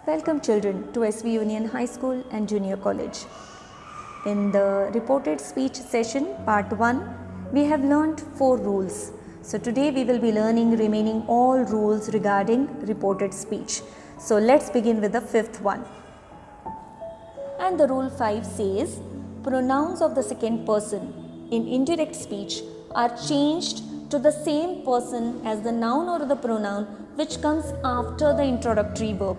Welcome children to SV Union High School and Junior College. In the reported speech session part 1, we have learnt 4 rules. So today we will be learning remaining all rules regarding reported speech. So let's begin with the 5th one. And the rule 5 says, pronouns of the second person in indirect speech are changed to the same person as the noun or the pronoun which comes after the introductory verb.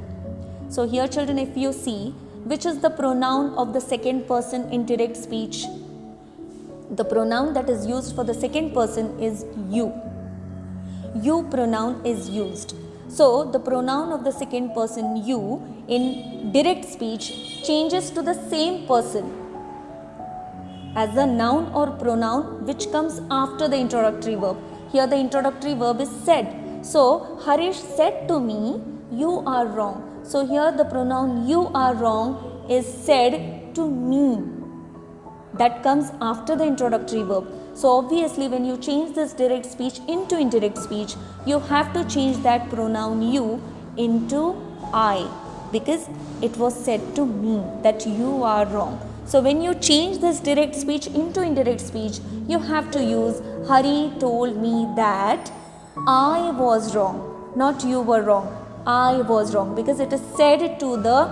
So here children, if you see, which is the pronoun of the second person in direct speech? The pronoun that is used for the second person is you. You pronoun is used. So the pronoun of the second person you in direct speech changes to the same person as the noun or pronoun which comes after the introductory verb. Here the introductory verb is said. So Harish said to me, you are wrong. So here the pronoun you are wrong is said to me. That comes after the introductory verb. So obviously when you change this direct speech into indirect speech, you have to change that pronoun you into I, because it was said to me that you are wrong. So when you change this direct speech into indirect speech, you have to use Hari told me that I was wrong, not you were wrong. I was wrong, because it is said to the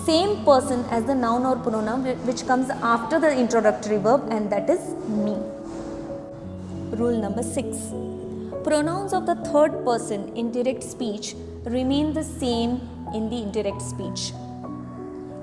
same person as the noun or pronoun which comes after the introductory verb, and that is me. Rule number 6. Pronouns of the third person in direct speech remain the same in the indirect speech.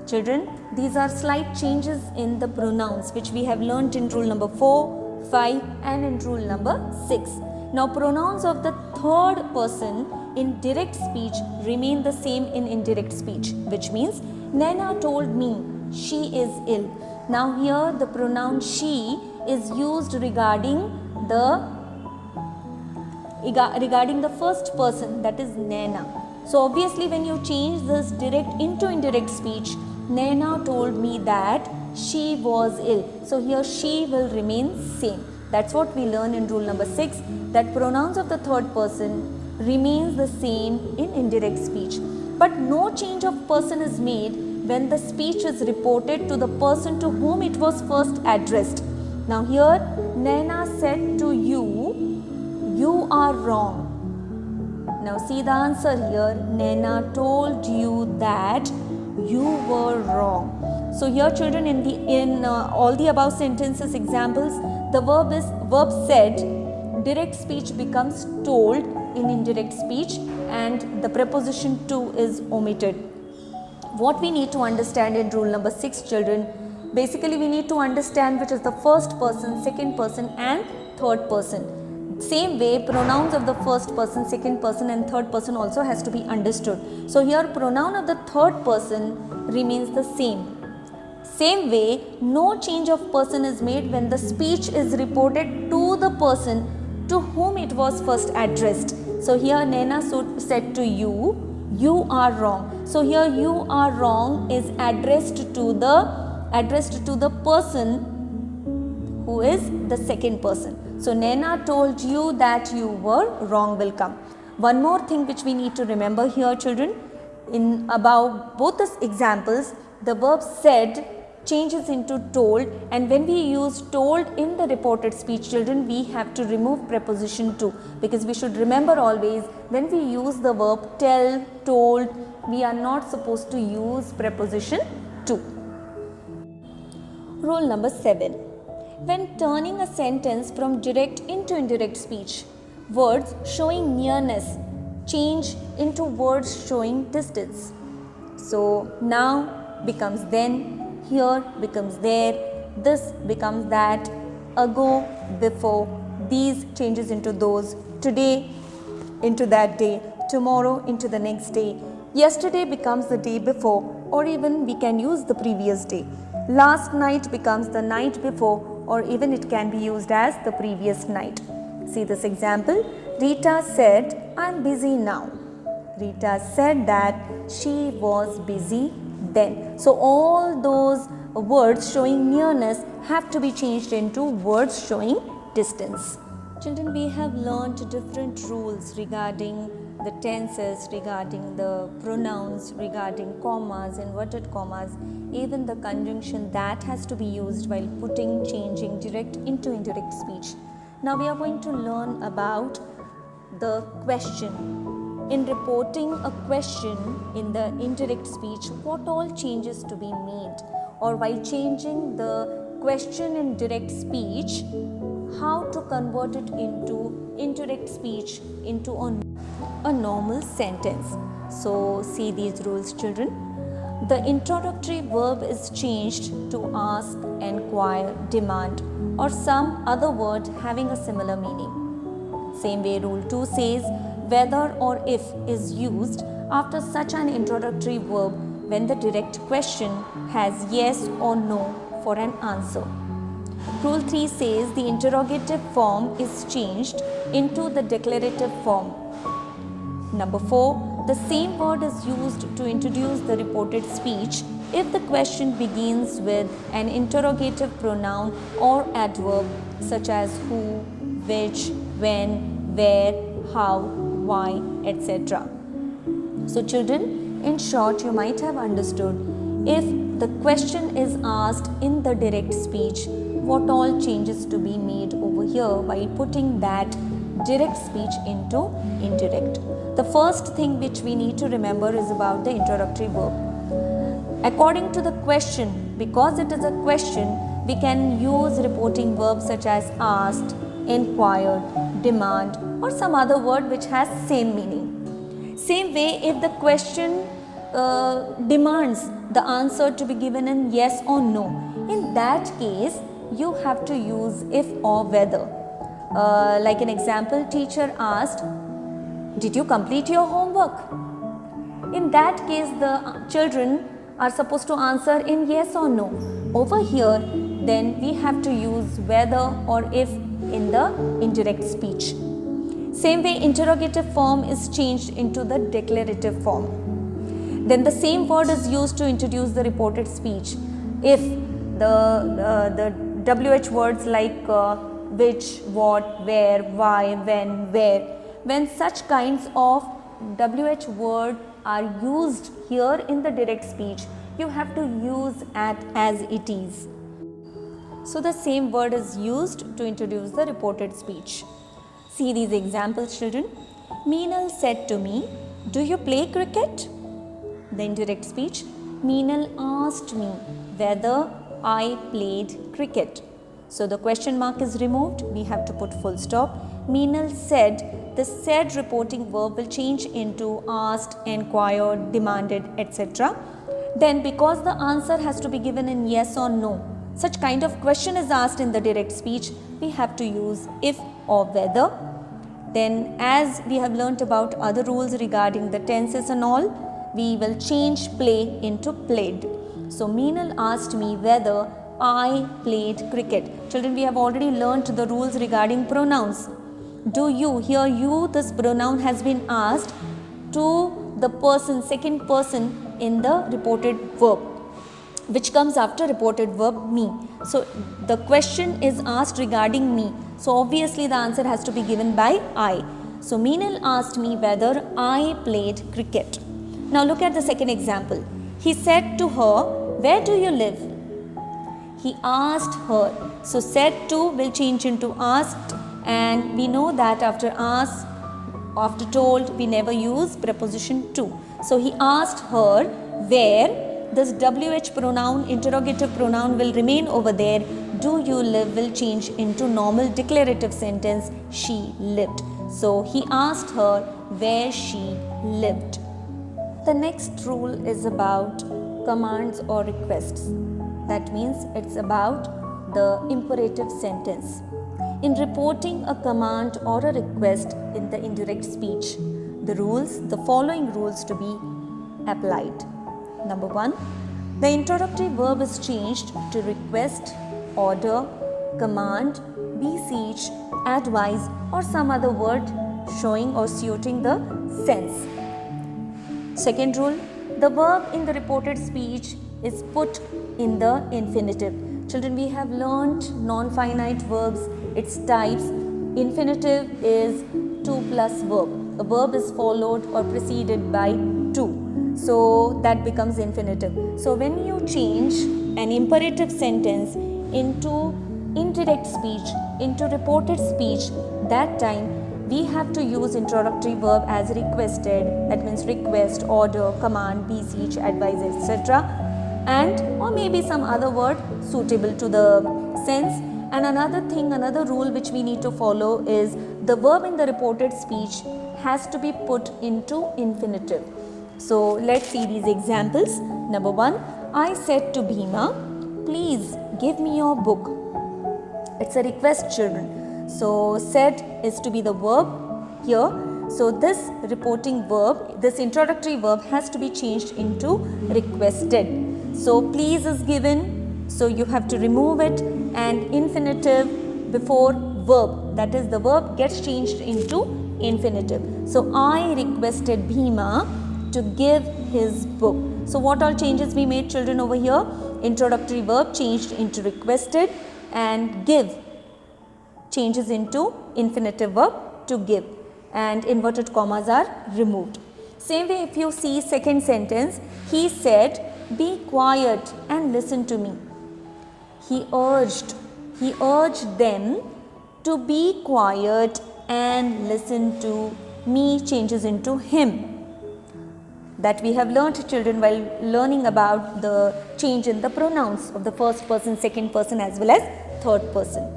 Children, these are slight changes in the pronouns which we have learnt in rule number 4, 5 and in rule number 6. Now pronouns of the third person in direct speech remain the same in indirect speech, which means Naina told me she is ill. Now here the pronoun she is used regarding the first person, that is Naina. So obviously when you change this direct into indirect speech, Naina told me that she was ill. So here she will remain same. That's what we learn in rule number 6, that pronouns of the third person remains the same in indirect speech. But no change of person is made when the speech is reported to the person to whom it was first addressed. Now here Naina said to you, you are wrong. Now see the answer here, Naina told you that you were wrong. So here children, in all the above sentences examples, the verb said, direct speech becomes told in indirect speech, and the preposition to is omitted. What we need to understand in rule number 6 children, basically we need to understand which is the first person, second person and third person. Same way pronouns of the first person, second person and third person also has to be understood. So here pronoun of the third person remains the same. Same way, no change of person is made when the speech is reported to the person to whom it was first addressed. So here Naina said to you, you are wrong. So here you are wrong is addressed to the person who is the second person. So Naina told you that you were wrong will come. One more thing which we need to remember here children, in about both the examples, the verb said changes into told, and when we use told in the reported speech children, we have to remove preposition to, because we should remember always when we use the verb tell, told, we are not supposed to use preposition to. Rule number 7. When turning a sentence from direct into indirect speech, words showing nearness change into words showing distance. So now becomes then, here becomes there, this becomes that, ago, before, these changes into those, today into that day, tomorrow into the next day, yesterday becomes the day before, or even we can use the previous day. Last night becomes the night before, or even it can be used as the previous night. See this example, Rita said, I am busy now. Rita said that she was busy then. So all those words showing nearness have to be changed into words showing distance. Children, we have learnt different rules regarding the tenses, regarding the pronouns, regarding commas, inverted commas, even the conjunction that has to be used while changing direct into indirect speech. Now we are going to learn about the question. In reporting a question in the indirect speech, what all changes to be made, or while changing the question in direct speech, how to convert it into indirect speech into a normal sentence. So see these rules, children. The introductory verb is changed to ask, enquire, demand, or some other word having a similar meaning. Same way, rule 2 says whether or if is used after such an introductory verb when the direct question has yes or no for an answer. Rule 3 says the interrogative form is changed into the declarative form. Number 4, the same word is used to introduce the reported speech if the question begins with an interrogative pronoun or adverb such as who, which, when, where, how, why, etc. So children, in short, you might have understood, if the question is asked in the direct speech, what all changes to be made over here by putting that direct speech into indirect. The first thing which we need to remember is about the introductory verb. According to the question, because it is a question, we can use reporting verbs such as asked, inquired, demand, or some other word which has same meaning. Same way, if the question demands the answer to be given in yes or no, in that case you have to use if or whether. Like an example, teacher asked, did you complete your homework? In that case, the children are supposed to answer in yes or no. Over here, then we have to use whether or if in the indirect speech. Same way, interrogative form is changed into the declarative form. Then the same word is used to introduce the reported speech. If the WH words like which, what, where, why, when such kinds of WH word are used here in the direct speech, you have to use as it is. So the same word is used to introduce the reported speech. See these examples, children. Meenal said to me, do you play cricket? The indirect speech, Meenal asked me whether I played cricket. So the question mark is removed, we have to put full stop. Meenal said, the said reporting verb will change into asked, enquired, demanded, etc. Then because the answer has to be given in yes or no, such kind of question is asked in the direct speech, we have to use if or whether. Then as we have learnt about other rules regarding the tenses and all, we will change play into played. So Meenal asked me whether I played cricket. Children, we have already learnt the rules regarding pronouns. Do you, here you, this pronoun has been asked to the person, second person in the reported verb, which comes after reported verb me. So the question is asked regarding me. So obviously the answer has to be given by I. So Meenal asked me whether I played cricket. Now look at the second example. He said to her, where do you live? He asked her. So said to will change into asked, and we know that after asked, after told, we never use preposition to. So he asked her where, this WH pronoun, interrogative pronoun will remain over there. Do you live will change into normal declarative sentence, she lived. So he asked her where she lived. The next rule is about commands or requests. That means it's about the imperative sentence. In reporting a command or a request in the indirect speech, the following rules to be applied. Number 1, the introductory verb is changed to request, order, command, beseech, advise, or some other word showing or suiting the sense. Second rule, the verb in the reported speech is put in the infinitive. Children, we have learnt non-finite verbs, its types. Infinitive is 2 plus verb. a verb is followed or preceded by to. So that becomes infinitive. So when you change an imperative sentence into indirect speech, into reported speech, that time we have to use introductory verb as requested. That means request, order, command, beseech, advise, etc. And or maybe some other word suitable to the sense. And another rule which we need to follow is the verb in the reported speech has to be put into infinitive. So let's see these examples. Number 1, I said to Bhima, please give me your book. It's a request, children. So said is to be the verb here. So this reporting verb, this introductory verb has to be changed into requested. So please is given, so you have to remove it, and infinitive before verb, that is the verb gets changed into infinitive. So I requested Bhima to give his book. So what all changes we made, children, over here? Introductory verb changed into requested, and give changes into infinitive verb to give, and inverted commas are removed. Same way, if you see second sentence, he said, be quiet and listen to me. He urged them to be quiet and listen to me changes into him. That we have learnt, children, while learning about the change in the pronouns of the first person, second person as well as third person.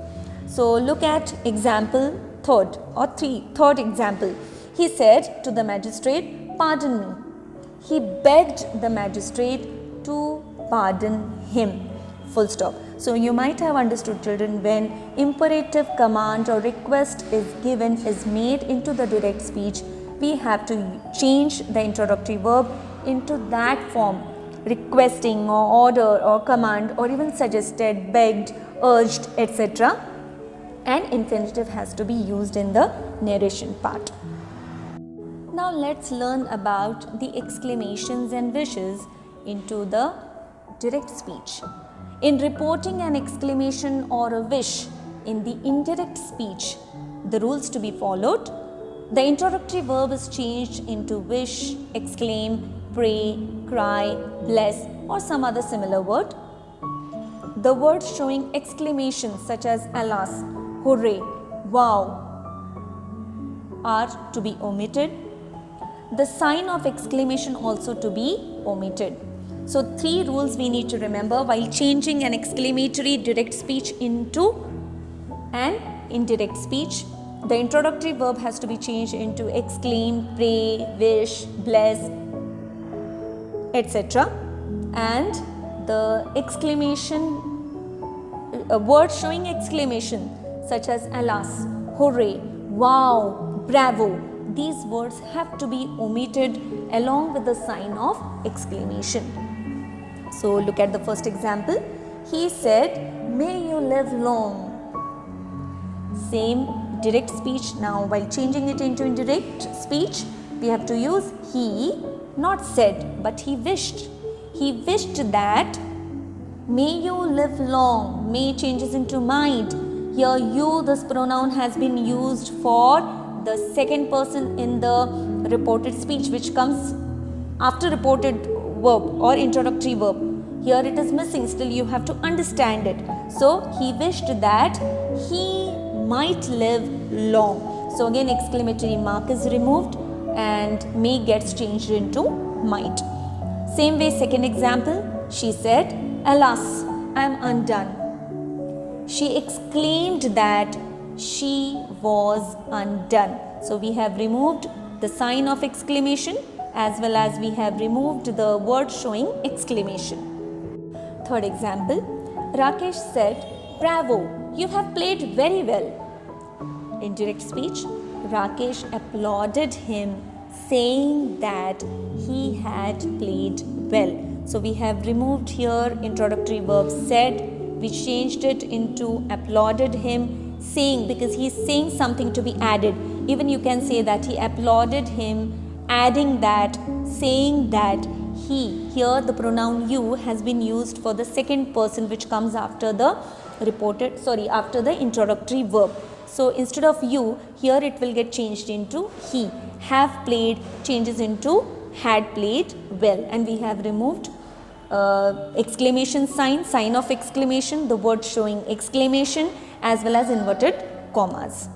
So look at example third example. He said to the magistrate, pardon me. He begged the magistrate to pardon him. Full stop. So you might have understood, children, when imperative command or request is given, is made into the direct speech, we have to change the introductory verb into that form, requesting or order or command or even suggested, begged, urged, etc. And infinitive has to be used in the narration part. Now let's learn about the exclamations and wishes into the direct speech. In reporting an exclamation or a wish in the indirect speech, the rules to be followed: the introductory verb is changed into wish, exclaim, pray, cry, bless, or some other similar word. The words showing exclamations such as alas, hooray, wow are to be omitted. The sign of exclamation also to be omitted. So 3 rules we need to remember while changing an exclamatory direct speech into an indirect speech. The introductory verb has to be changed into exclaim, pray, wish, bless, etc. And the exclamation, word showing exclamation such as alas, hooray, wow, bravo, these words have to be omitted along with the sign of exclamation. So look at the first example. He said, may you live long. Same direct speech. Now while changing it into indirect speech, we have to use he, not said, but he wished. He wished that may you live long. May changes into might. Here you, this pronoun has been used for the second person in the reported speech, which comes after reported verb or introductory verb. Here it is missing, still you have to understand it. So he wished that he might live long. So again exclamatory mark is removed and may gets changed into might. Same way, second example, she said, alas, I am undone. She exclaimed that she was undone. So we have removed the sign of exclamation as well as we have removed the word showing exclamation. Third example, Rakesh said, bravo, you have played very well. In direct speech, Rakesh applauded him, saying that he had played well. So we have removed here introductory verb said, we changed it into applauded him, saying, because he is saying something to be added. Even you can say that he applauded him, adding that, saying that he. Here the pronoun you has been used for the second person which comes after the after the introductory verb. So instead of you, here it will get changed into he. have played changes into had played well, and we have removed exclamation sign of exclamation, the word showing exclamation, as well as inverted commas.